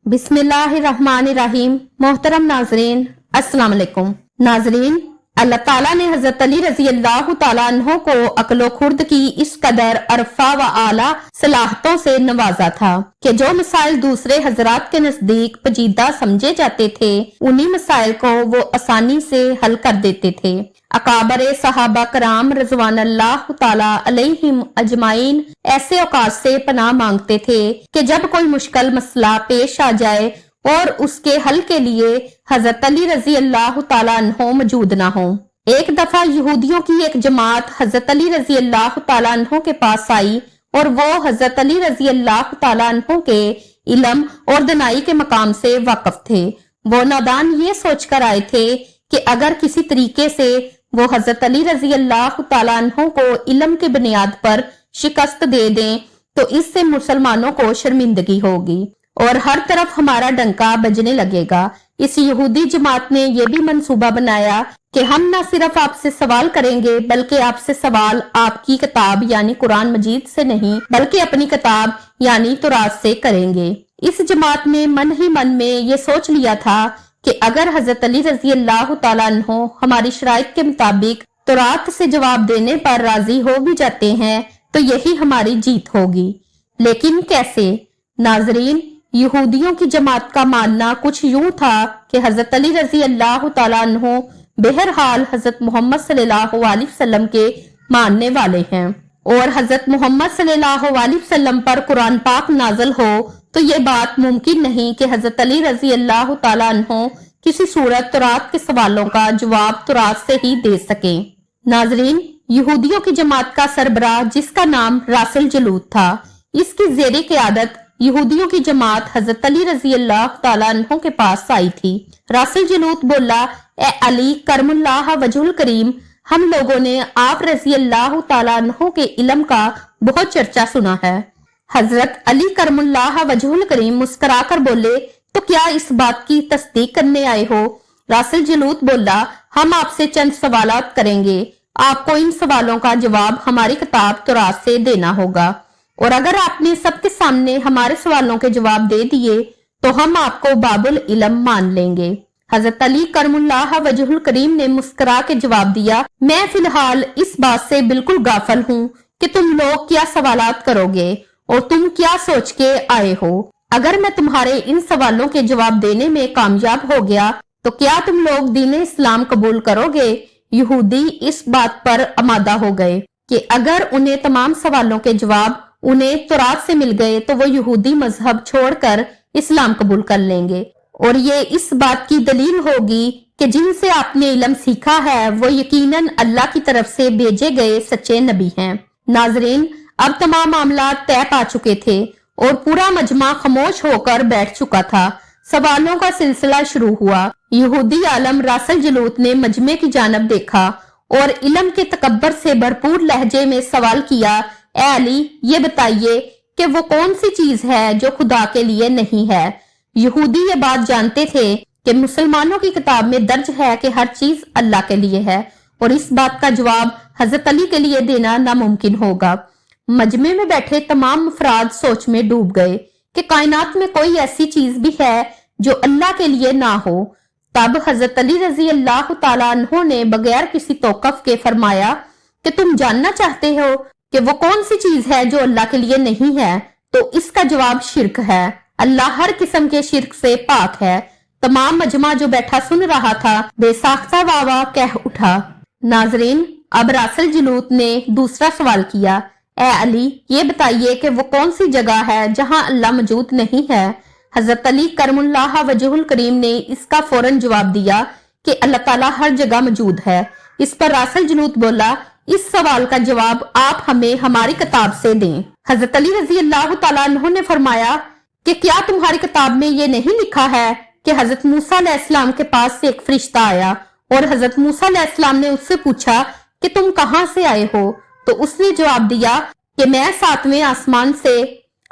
बिस्मिल्लाहिर्रहमानिर्रहीम। मोहतरम नाजरीन, अस्सलाम वालेकुम। नाजरीन, अल्लाह ताला ने हजरत अली रजी अल्लाह ताला अन्हो को अक्लो खुर्द की इस कदर अरफा व आला सलाहतों से नवाजा था कि जो मसाइल दूसरे हजरात के नजदीक पेचीदा समझे जाते थे, उन्हीं मसाइल को वो आसानी से हल कर देते थे। अकाबर सहाबा कराम रज़वान अल्लाह ताला अलैहिम अजमाइन ऐसे औकात से पनाह मांगते थे कि जब कोई मुश्किल मसला पेश आ जाए और उसके हल के लिए हजरत अली रजी अल्लाह ताला अन्हो मौजूद ना हो। एक दफा यहूदियों की एक जमात हजरत अली रजी अल्लाह ताला अन्हो के पास आई और वो हजरत अली रजी अल्लाह ताला अन्हो के इल्म और दनाई के मकाम से वाकिफ थे। वो नादान ये सोचकर आए थे कि अगर किसी तरीके से वो हजरत अली रजी अल्लाह ताला अन्हो को इल्म की बुनियाद पर शिकस्त दे दें तो इससे मुसलमानों को शर्मिंदगी होगी और हर तरफ हमारा डंका बजने लगेगा। इस यहूदी जमात ने यह भी मंसूबा बनाया कि हम न सिर्फ आपसे सवाल करेंगे बल्कि आपसे सवाल आपकी किताब यानी कुरान मजीद से नहीं बल्कि अपनी किताब यानी तौरात से करेंगे। इस जमात ने मन ही मन में ये सोच लिया था कि अगर हजरत अली रजी अल्लाह ताला अन्हो हमारी शराइत के मुताबिक तौरात से जवाब देने पर राजी हो भी जाते हैं तो यही हमारी जीत होगी। लेकिन कैसे? नाजरीन, यहूदियों की जमात का मानना कुछ यूं था कि हजरत अली रजी अल्लाह ताला अन्हो बहरहाल हजरत मोहम्मद सल्लल्लाहु अलैहि वसल्लम के मानने वाले हैं और हजरत मोहम्मद सल्लल्लाहु अलैहि वसल्लम पर कुरान पाक नाजल हो तो ये बात मुमकिन नहीं कि हजरत अली रजी अल्लाह ताला अन्हो किसी सूरत तौरात के सवालों का जवाब तौरात से ही दे सके। नाजरीन, यहूदियों की जमात का सरबराह जिसका नाम रासल जलूत था, इसकी जेरे क़यादत यहूदियों की जमात हजरत अली रजी अल्लाह ताला अन्हो के पास आई थी। रासल जलूत बोला, ए अली करमुल्लाह वजहुल करीम, हम लोगों ने आप रजी अल्लाह ताला अन्हो के इल्म का बहुत चर्चा सुना है। हजरत अली करमुल्लाह वजहुल करीम मुस्कुराकर बोले, तो क्या इस बात की तस्दीक करने आए हो? रासल जलूत बोला, हम आपसे चंद सवालात करेंगे, आपको इन सवालों का जवाब हमारी किताब तौरात से देना होगा और अगर आपने सबके सामने हमारे सवालों के जवाब दे दिए तो हम आपको बाबुल इल्म मान लेंगे। हजरत अली करमुल्लाह वजहुल करीम ने मुस्कुरा के जवाब दिया, मैं फिलहाल इस बात से बिल्कुल गाफिल हूँ कि तुम लोग क्या सवालात करोगे और तुम क्या सोच के आए हो। अगर मैं तुम्हारे इन सवालों के जवाब देने में कामयाब हो गया तो क्या तुम लोग दीन इस्लाम कबूल करोगे? यहूदी इस बात पर आमादा हो गए कि अगर उन्हें तमाम सवालों के जवाब उन्हें तौरात से मिल गए तो वो यहूदी मजहब छोड़कर इस्लाम कबूल कर लेंगे और ये इस बात की दलील होगी कि जिनसे आपने इल्म सीखा है वो यकीनन अल्लाह की तरफ से भेजे गए सच्चे नबी हैं। नाजरीन, अब तमाम मामला तय पा चुके थे और पूरा मजमा खामोश होकर बैठ चुका था। सवालों का सिलसिला शुरू हुआ। यहूदी आलम रासल जलूत ने मजमे की जानब देखा और इल्म के तकब्बर से भरपूर लहजे में सवाल किया, ए अली, ये बताइए कि वो कौन सी चीज है जो खुदा के लिए नहीं है। यहूदी ये बात जानते थे कि मुसलमानों की किताब में दर्ज है कि हर चीज अल्लाह के लिए है और इस बात का जवाब हजरत अली के लिए देना नामुमकिन होगा। मजमे में बैठे तमाम अफराद सोच में डूब गए कि कायनात में कोई ऐसी चीज भी है जो अल्लाह के लिए ना हो। तब हजरत अली रजी अल्लाह ताला अन्हो ने बगैर किसी तौकफ के फरमाया कि तुम जानना चाहते हो कि वो कौन सी चीज है जो अल्लाह के लिए नहीं है, तो इसका जवाब शिर्क है। अल्लाह हर किस्म के शिर्क से पाक है। तमाम मजमा जो बैठा सुन रहा था बेसाख्ता वावा कह उठा। नाजरीन, अब रासल जलूत ने दूसरा सवाल किया, ए अली, ये बताइए कि वो कौन सी जगह है जहां अल्लाह मौजूद नहीं है। हजरत अली करमुल्लाह वजहुल करीम ने इसका फौरन जवाब दिया कि अल्लाह ताला हर जगह मौजूद है। इस पर रासल जलूत बोला, इस सवाल का जवाब आप हमें हमारी किताब से दें। हजरत अली रजी अल्लाह ताला अन्हो ने फरमाया कि क्या तुम्हारी किताब में ये नहीं लिखा है कि हजरत मूसा अलैहिस्सलाम के पास से एक फरिश्ता आया और हजरत मूसा अलैहिस्सलाम ने उससे पूछा कि तुम कहाँ से आए हो, तो उसने जवाब दिया कि मैं 7वें आसमान से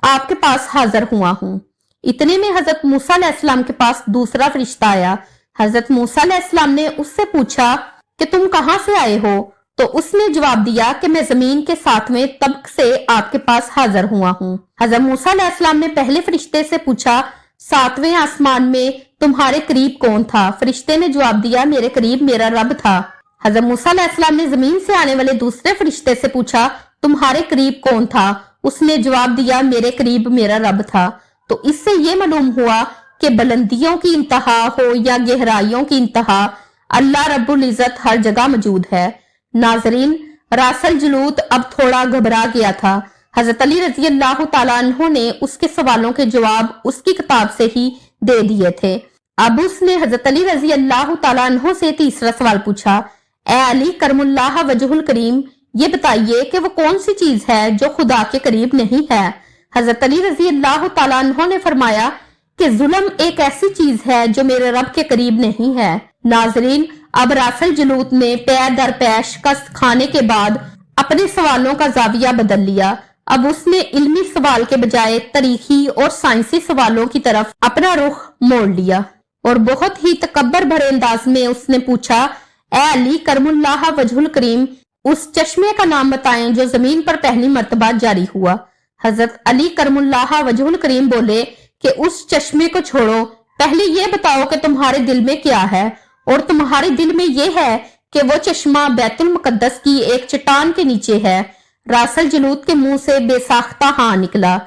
आपके पास हाजिर हुआ हूँ। इतने में हजरत मूसा अलैहिस्सलाम के पास दूसरा फरिश्ता आया। हजरत मूसा अलैहिस्सलाम ने उससे पूछा कि तुम कहाँ से आए हो, तो उसने जवाब दिया कि मैं जमीन के 7वें तबक से आपके पास हाजिर हुआ हूँ। हजरत मूसा अलैहिस्सलाम ने पहले फरिश्ते से पूछा सातवें आसमान में तुम्हारे करीब कौन था? फरिश्ते ने जवाब दिया, मेरे करीब मेरा रब था। हजरत मूसा अलैहिस्सलाम ने जमीन से आने वाले दूसरे फरिश्ते से पूछा, तुम्हारे करीब कौन था? उसने जवाब दिया, मेरे करीब मेरा रब था। तो इससे ये मालूम हुआ कि बुलंदियों की इंतहा हो या गहराइयों की इंतहा, अल्लाह रब्बुल इज्जत हर जगह मौजूद है। नाजरीन, रासल जलूत अब थोड़ा घबरा गया था। हजरत अली रजी अल्लाह तआला अन्हु ने उसके सवालों के जवाब उसकी किताब से ही दे दिए थे। अब उसने हजरत अली रजी अल्लाह तआला अन्हु से तीसरा सवाल पूछा, ए अली करमुल्लाह वजहुल करीम, ये बताइए कि वो कौन सी चीज है जो खुदा के करीब नहीं है? हजरत अली रजी अल्लाह तआला अन्हु ने फरमाया कि जुल्म एक ऐसी चीज है जो मेरे रब के करीब नहीं है। नाजरीन, अब रासल जलूत ने पैर दर पैर शिकस्त खाने के बाद अपने सवालों का जाविया बदल लिया। अब उसने इल्मी सवाल के बजाय तारीखी और साइंसी सवालों की तरफ अपना रुख मोड़ लिया और बहुत ही तकब्बर भरे अंदाज में उसने पूछा, ए अली करमुल्लाह वजहुल करीम, उस चश्मे का नाम बताएं जो जमीन पर पहली मर्तबा जारी हुआ। हजरत अली करमुल्लाह वजहुल करीम बोले कि उस चश्मे को छोड़ो, पहले ये बताओ कि तुम्हारे दिल में क्या है। और तुम्हारे दिल में ये है कि वो चश्मा बैतुल मुकद्दस की एक चट्टान के नीचे है। रासल जलूत के मुंह से बेसाख्ता हाँ निकला।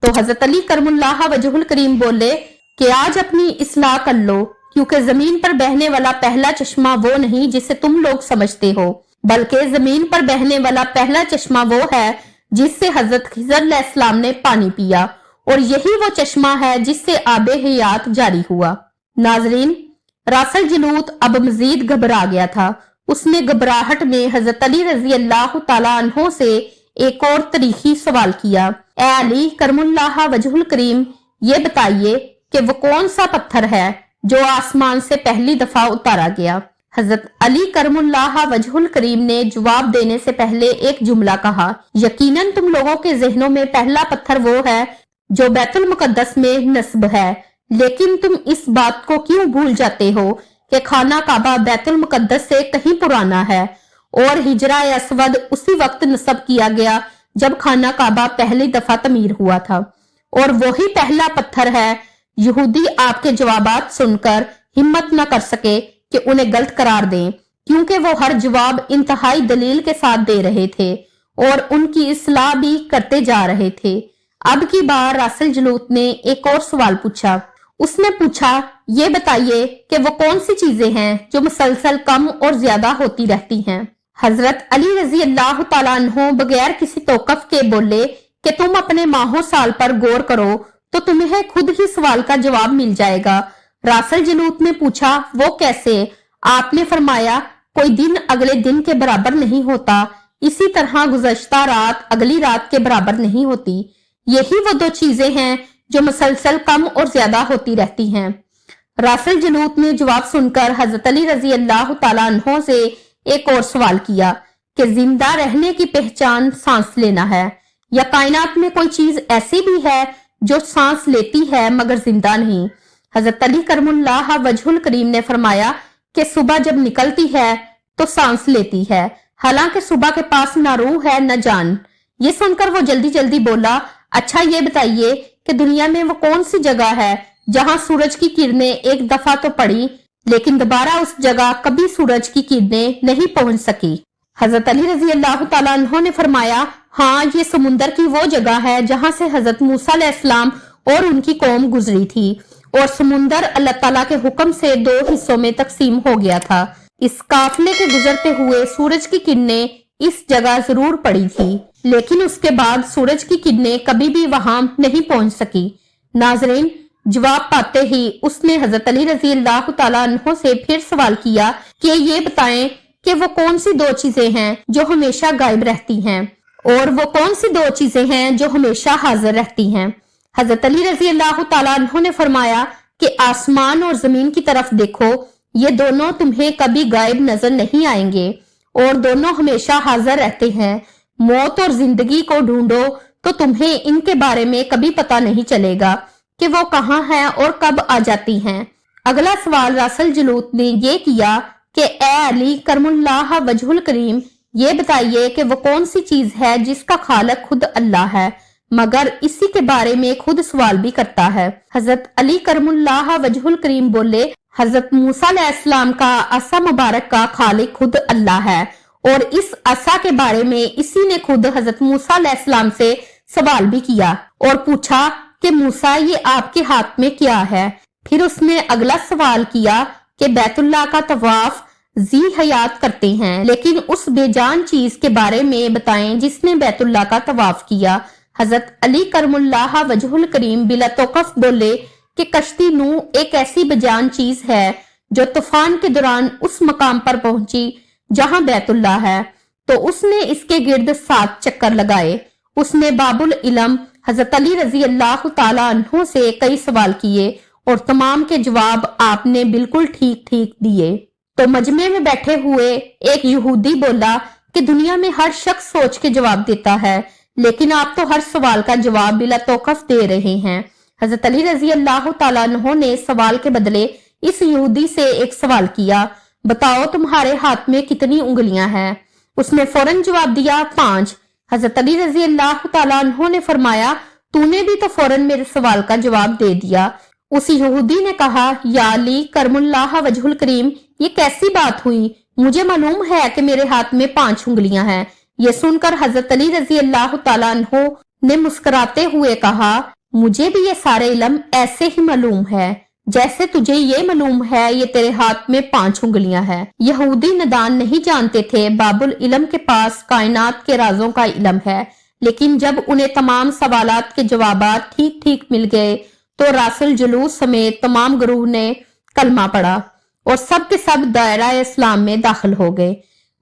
तो हजरत अली करमुल्लाह वजहुल करीम बोले कि आज अपनी इस्लाह कर लो, क्योंकि जमीन पर बहने वाला पहला चश्मा वो नहीं जिसे तुम लोग समझते हो, बल्कि जमीन पर बहने वाला पहला चश्मा वो है जिससे हजरत खिज़र अलैहिस्सलाम ने पानी पिया, और यही वो चश्मा है जिससे आबे हयात जारी हुआ। नाजरीन, रासल जलूत अब मजीद घबरा गया था। उसने घबराहट में हजरत अली रजी अल्लाह तआला अन्हु से एक और तारीखी सवाल किया, ए अली करमुल्लाह वजहुल करीम, ये बताइए कि वो कौन सा पत्थर है जो आसमान से पहली दफा उतारा गया? हजरत अली करमुल्लाह वजहुल करीम ने जवाब देने से पहले एक जुमला कहा, यकीनन तुम लोगों के जहनों में पहला पत्थर वो है जो बैतुल मुकद्दस में नस्ब है, लेकिन तुम इस बात को क्यों भूल जाते हो कि खाना काबा बैतुल मुकद्दस से कहीं पुराना है और हिजरा अस्वद उसी वक्त नस्ब किया गया जब खाना काबा पहली दफा तमीर हुआ था, और वही पहला पत्थर है। यहूदी आपके जवाबात सुनकर हिम्मत न कर सके कि उन्हें गलत करार दें, क्योंकि वो हर जवाब इंतहाई दलील के साथ दे रहे थे और उनकी इस्लाह भी करते जा रहे थे। अब की बार रासल जलूत ने एक और सवाल पूछा। उसने पूछा, ये बताइए कि वो कौन सी चीजें हैं जो मुसलसल कम और ज्यादा होती रहती हैं? हजरत अली रजी अल्लाह तआला अन्हु बगैर किसी तौकफ के बोले कि तुम अपने माहो साल पर गौर करो तो तुम्हें खुद ही सवाल का जवाब मिल जाएगा। रासल जलूत ने पूछा, वो कैसे? आपने फरमाया, कोई दिन अगले दिन के बराबर नहीं होता, इसी तरह गुज़श्ता रात अगली रात के बराबर नहीं होती। यही वो दो चीजें हैं जो मुसलसल कम और ज्यादा होती रहती हैं। रासल जलूत ने जवाब सुनकर हजरत अली रजी अल्लाह तआला अन्हु से एक और सवाल किया कि जिंदा रहने की पहचान सांस लेना है, या कायनात में कोई चीज ऐसी भी है जो सांस लेती है मगर जिंदा नहीं? हजरत अली करमुल्लाह वजहुल करीम ने फरमाया कि सुबह जब निकलती है तो सांस लेती है, हालांकि सुबह के पास न रूह है न जान। ये सुनकर वो जल्दी जल्दी बोला, अच्छा ये बताइए कि दुनिया में वो कौन सी जगह है जहां सूरज की किरणें एक दफा तो पड़ी लेकिन दोबारा उस जगह कभी सूरज की किरणें नहीं पहुंच सकी? हजरत अली रजी अल्लाह तआला अन्हु ने फरमाया, हाँ, ये समुंदर की वो जगह है जहां से हजरत मूसा अलैहिस्सलाम और उनकी कौम गुजरी थी, और समुंदर अल्लाह ताला के हुक्म से दो हिस्सों में तकसीम हो गया था। इस काफिले के गुजरते हुए सूरज की किरणें इस जगह जरूर पड़ी थी, लेकिन उसके बाद सूरज की किरणें कभी भी वहां नहीं पहुंच सकी। नाजरीन, जवाब पाते ही उसने हजरत अली रजी अल्लाह तआला अन्हु से फिर सवाल किया कि ये बताएं कि वो कौन सी दो चीजें हैं जो हमेशा गायब रहती हैं, और वो कौन सी दो चीजें हैं जो हमेशा हाजिर रहती हैं? हजरत अली रजी अल्लाह तआला अन्हु ने फरमाया कि आसमान और जमीन की तरफ देखो, ये दोनों तुम्हें कभी गायब नजर नहीं आएंगे और दोनों हमेशा हाजिर रहते हैं। मौत और जिंदगी को ढूंढो तो तुम्हें इनके बारे में कभी पता नहीं चलेगा कि वो कहाँ है और कब आ जाती हैं। अगला सवाल रासल जलूत ने ये किया कि ए अली करमुल्लाह वजहुल करीम, ये बताइए कि वो कौन सी चीज है जिसका खालिक खुद अल्लाह है? मगर इसी के बारे में खुद सवाल भी करता है। हजरत अली करमुल्लाह वजहुल करीम बोले, हजरत मूसा अलैहिस्सलाम का असा मुबारक का खालिक खुद अल्लाह है और इस असा के बारे में इसी ने खुद हजरत मूसा अलैहिस्सलाम से सवाल भी किया और पूछा कि मूसा ये आपके हाथ में क्या है। फिर उसने अगला सवाल किया कि बैतुल्लाह का तवाफ जी हयात करते हैं, लेकिन उस बेजान चीज के बारे में बताएं जिसने बैतुल्लाह का तवाफ किया। हजरत अली करमुल्लाह वजहुल करीम बिला तौकफ बोले कि कश्ती नूह एक ऐसी बेजान चीज है जो तूफान के दौरान उस मकाम पर पहुंची जहां बैतुल्लाह है, तो उसने इसके गिर्द 7 चक्कर लगाए। उसने बाबुल इलम हजरत अली रजी अल्लाह ताला अन्हु से कई सवाल किए और तमाम के जवाब आपने बिल्कुल ठीक ठीक दिए। तो मजमे में बैठे हुए एक यहूदी बोला कि दुनिया में हर शख्स सोच के जवाब देता है, लेकिन आप तो हर सवाल का जवाब बिला तौकफ दे रहे हैं। हजरत अली रजी अल्लाह ताला अन्हु ने सवाल के बदले इस यहूदी से एक सवाल किया, बताओ तुम्हारे हाथ में कितनी उंगलियां हैं? उसने फौरन जवाब दिया 5। हजरत अली रजी अल्लाह ताला अन्हु ने फरमाया, तूने भी तो फौरन मेरे सवाल का जवाब दे दिया। उस यहूदी ने कहा, या अली करमुल्लाह वजहुल करीम, ये कैसी बात हुई? मुझे मालूम है कि मेरे हाथ में 5 उंगलियां हैं। ये सुनकर हजरत अली रजी अल्लाह ताला अन्हु ने मुस्कुराते हुए कहा, मुझे भी ये सारे इल्म ऐसे ही मालूम है जैसे तुझे ये मालूम है ये तेरे हाथ में 5 उंगलियां हैं। यहूदी नदान नहीं जानते थे बाबुल इलम के पास कायनात के राजों का इल्म है, लेकिन जब उन्हें तमाम सवालात के जवाबात ठीक ठीक मिल गए तो रासुल जुलूस समेत तमाम गुरूह ने कलमा पढ़ा और सब के सब दायरा इस्लाम में दाखिल हो गए।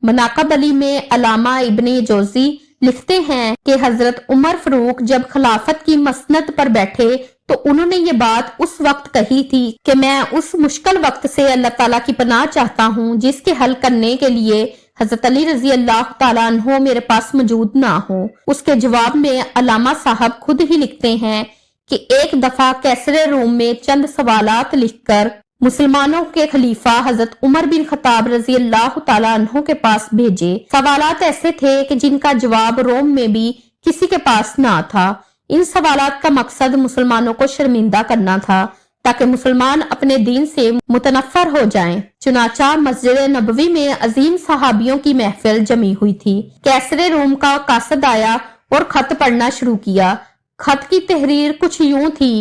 मनाकब अली में अलामा इब्ने जोजी लिखते हैं कि हजरत उमर फारूक जब खिलाफत की मसनद पर बैठे तो उन्होंने ये बात उस वक्त कही थी कि मैं उस मुश्किल वक्त से अल्लाह ताला की पनाह चाहता हूँ जिसके हल करने के लिए हजरत अली रजी अल्लाह ताला अन्हु मेरे पास मौजूद ना हो। उसके जवाब में अलामा साहब खुद ही लिखते हैं कि एक दफा कैसरे रूम में चंद सवालात लिखकर मुसलमानों के खलीफा हजरत उमर बिन खताब रजी अल्लाह ताला अन्हु के पास भेजे। सवालात ऐसे थे कि जिनका जवाब रोम में भी किसी के पास ना था। इन सवालात का मकसद मुसलमानों को शर्मिंदा करना था ताकि मुसलमान अपने दीन से मुतनफर हो जाएं। चुनाचा मस्जिद नबवी में अजीम सहाबियों की महफिल जमी हुई थी। कैसरे रोम का कासद आया और खत पढ़ना शुरू किया। खत की तहरीर कुछ यूं थी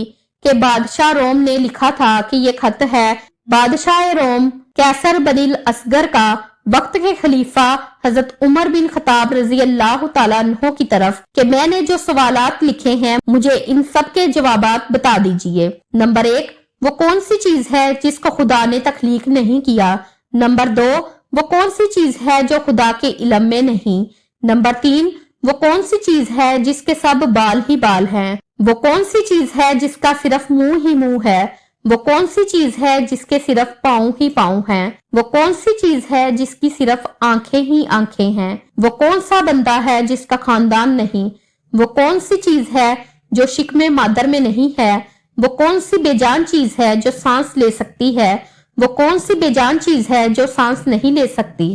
कि बादशाह रोम ने लिखा था कि ये खत है बादशाह रोम कैसर बनिल असगर का वक्त के खलीफा हजरत उमर बिन खताब रजी अल्लाह ताला अन्हु की तरफ कि मैंने जो सवालात लिखे हैं मुझे इन सब के जवाबात बता दीजिए। नंबर 1, वो कौन सी चीज है जिसको खुदा ने तख्लीक नहीं किया? नंबर 2, वो कौन सी चीज है जो खुदा के इल्म में नहीं? नंबर 3, वो कौन सी चीज है जिसके सब बाल ही बाल हैं? वो कौन सी चीज है जिसका सिर्फ मुंह ही मुंह है? वो कौन सी चीज है जिसके सिर्फ पाँव ही पाँव हैं? वो कौन सी चीज है जिसकी सिर्फ आंखें ही आंखें हैं? वो कौन सा बंदा है जिसका खानदान नहीं? वो कौन सी चीज है जो शिकमे मादर में नहीं है? वो कौन सी बेजान चीज है जो सांस ले सकती है? वो कौन सी बेजान चीज है जो सांस नहीं ले सकती?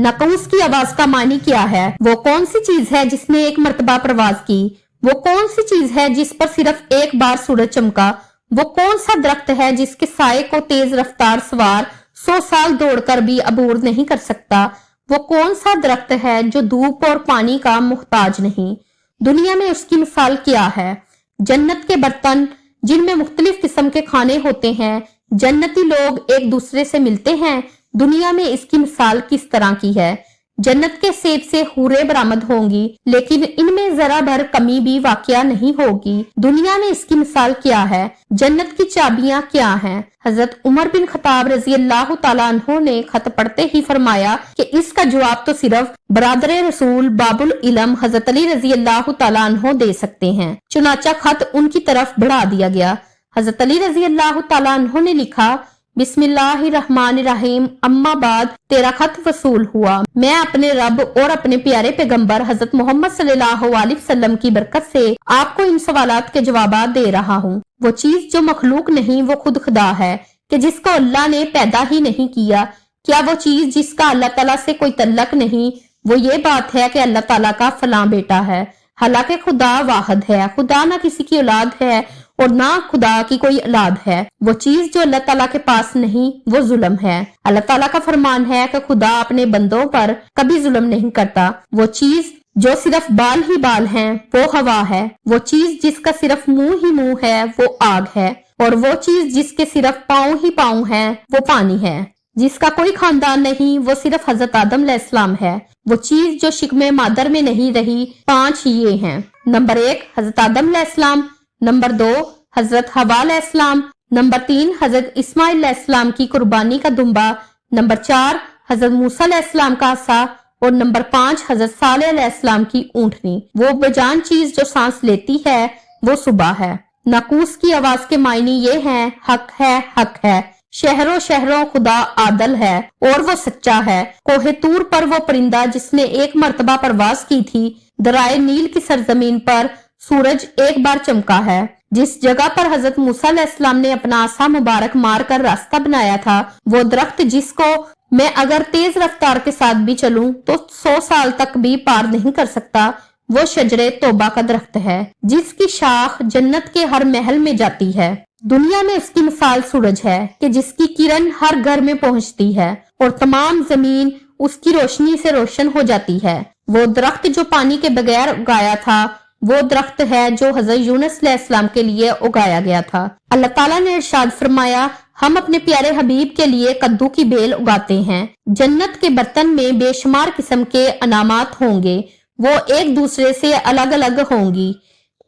नकूस की आवाज का मानी क्या है? वो कौन सी चीज है जिसने एक मर्तबा प्रवाज की? वो कौन सी चीज है जिस पर सिर्फ एक बार सूरज चमका? वो कौन सा दरख्त है जिसके साये को तेज रफ्तार सवार 100 साल दौड़कर भी अबूर नहीं कर सकता? वो कौन सा दरख्त है जो धूप और पानी का मुहताज नहीं? दुनिया में उसकी मिसाल क्या है? जन्नत के बर्तन जिनमें मुख्तलिफ किस्म के खाने होते हैं, जन्नती लोग एक दूसरे से मिलते हैं। दुनिया में इसकी मिसाल किस तरह की है? जन्नत के सेब से हूरे बरामद होंगी लेकिन इनमें जरा भर कमी भी वाकया नहीं होगी। दुनिया में इसकी मिसाल क्या है? जन्नत की चाबियां क्या हैं? हजरत उमर बिन खताब रजी अल्लाह ताला अन्हु ने खत पढ़ते ही फरमाया कि इसका जवाब तो सिर्फ बरादर रसूल बाबुल इलम हजरत अली रजी अल्लाह ताला अन्हु दे सकते हैं। चुनाचा खत उनकी तरफ बढ़ा दिया गया। हजरत अली रजी अल्लाह ताला अन्हु ने लिखा, बिस्मिल्लाहिर्रहमानिर्रहीम, अम्मा बाद, तेरा खत वसूल हुआ। मैं अपने रब और अपने प्यारे पैगंबर हजरत मोहम्मद सल्लल्लाहु अलैहि वसल्लम की बरकत से आपको इन सवालात के जवाब दे रहा हूँ। वो चीज जो मखलूक नहीं वो खुद खुदा है कि जिसको अल्लाह ने पैदा ही नहीं किया। क्या वो चीज जिसका अल्लाह ताला से कोई तल्लक नहीं, वो ये बात है कि अल्लाह ताला का फलां बेटा है? हालांकि खुदा वाहिद है, खुदा ना किसी की औलाद है और ना खुदा की कोई औलाद है। वो चीज जो अल्लाह ताला के पास नहीं वो जुल्म है। अल्लाह ताला का फरमान है कि खुदा अपने बंदों पर कभी जुल्म नहीं करता। वो चीज जो सिर्फ बाल ही बाल हैं वो हवा है। वो चीज जिसका सिर्फ मुंह ही मुंह है वो आग है। और वो चीज जिसके सिर्फ पाँव ही पाँव हैं वो पानी है। जिसका कोई खानदान नहीं वो सिर्फ हजरत आदम अलैहिस्सलाम है। वो चीज जो शिकमे मादर में नहीं रही 5 ये हैं। नंबर 1 हजरत आदम अलैहिस्सलाम, नंबर 2 हजरत हवा अलैहिस्सलाम, नंबर 3 हजरत इस्माइल अलैहिस्सलाम की कुर्बानी का दुम्बा, नंबर 4 हजरत मूसा अलैहिस्सलाम का आसा और नंबर 5 हजरत सालेह अलैहिस्सलाम की ऊंटनी। वो बेजान चीज जो सांस लेती है वो सुबह है। नाकूस की आवाज के मायने ये हैं, हक है, हक है। शहरों शहरों खुदा आदल है और वो सच्चा है। कोहे तूर पर वो परिंदा जिसने एक मर्तबा परवाज की थी, दराए नील की सरजमीन पर सूरज एक बार चमका है। जिस जगह पर हजरत मूसा अलैहिस्सलाम ने अपना आसा मुबारक मार कर रास्ता बनाया था, वो दरख्त जिसको मैं अगर तेज रफ्तार के साथ भी चलूं तो 100 साल तक भी पार नहीं कर सकता, वो शजरे तौबा का दरख्त है जिसकी शाख जन्नत के हर महल में जाती है। दुनिया में उसकी मिसाल सूरज है कि जिसकी किरण हर घर में पहुंचती है और तमाम जमीन उसकी रोशनी से रोशन हो जाती है। वो दरख्त जो पानी के बगैर उगाया था वो दरख्त है जो हजरत यूनुस अलैहिस्सलाम के लिए उगाया गया था। अल्लाह ताला ने इरशाद फरमाया, हम अपने प्यारे हबीब के लिए कद्दू की बेल उगाते हैं। जन्नत के बर्तन में बेशुमार किस्म के अनामात होंगे, वो एक दूसरे से अलग अलग होंगी।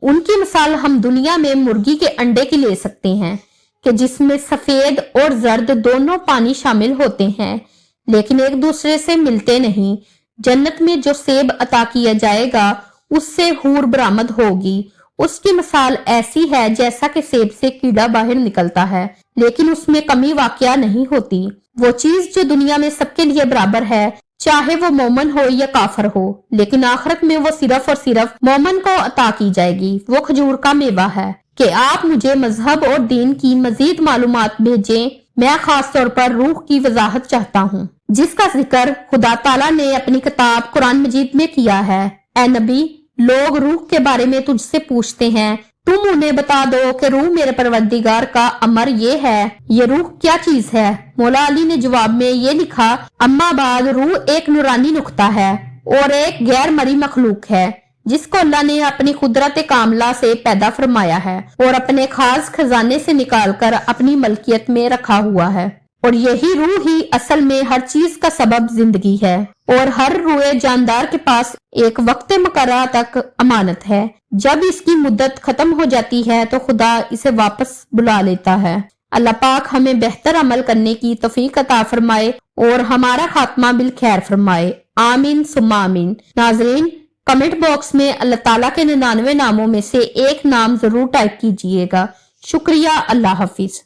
उनकी मिसाल हम दुनिया में मुर्गी के अंडे की ले सकते हैं कि जिसमें सफेद और जर्द दोनों पानी शामिल होते हैं लेकिन एक दूसरे से मिलते नहीं। जन्नत में जो सेब अता किया जाएगा उससे हूर बरामद होगी। उसकी मिसाल ऐसी है जैसा कि सेब से कीड़ा बाहर निकलता है लेकिन उसमें कमी वाकया नहीं होती। वो चीज जो दुनिया में सबके लिए बराबर है, चाहे वो मोमन हो या काफर हो, लेकिन आखिरत में वो सिर्फ और सिर्फ मोमन को अता की जाएगी। वो खजूर का मेवा है कि आप मुझे मजहब और दीन की मजीद मालूमात भेजें। मैं खास तौर पर रूह की वजाहत चाहता हूँ जिसका जिक्र खुदा ताला ने अपनी किताब कुरान मजीद में किया है। ए नबी, लोग रूह के बारे में तुझसे पूछते हैं, तुम उन्हें बता दो कि रूह मेरे परवरदिगार का अमर ये है। ये रूह क्या चीज है? मौला अली ने जवाब में ये लिखा, अम्मा बाद रूह एक नूरानी नुक्ता है और एक गैर मरी मखलूक है जिसको अल्लाह ने अपनी कुदरत कामला से पैदा फरमाया है और अपने खास खजाने से निकालकर अपनी मलकियत में रखा हुआ है। और यही रूह ही असल में हर चीज का सबब जिंदगी है और हर रूह जानदार के पास एक वक्त मुकर्रर तक अमानत है। जब इसकी मुद्दत खत्म हो जाती है तो खुदा इसे वापस बुला लेता है। अल्लाह पाक हमें बेहतर अमल करने की तौफीक अता फरमाए और हमारा खात्मा बिल खैर फरमाए। आमीन सुम्मा आमीन। नाजरीन, कमेंट बॉक्स में अल्लाह ताला के 99 नामों में से एक नाम जरूर टाइप कीजिएगा। शुक्रिया। अल्लाह हाफिज।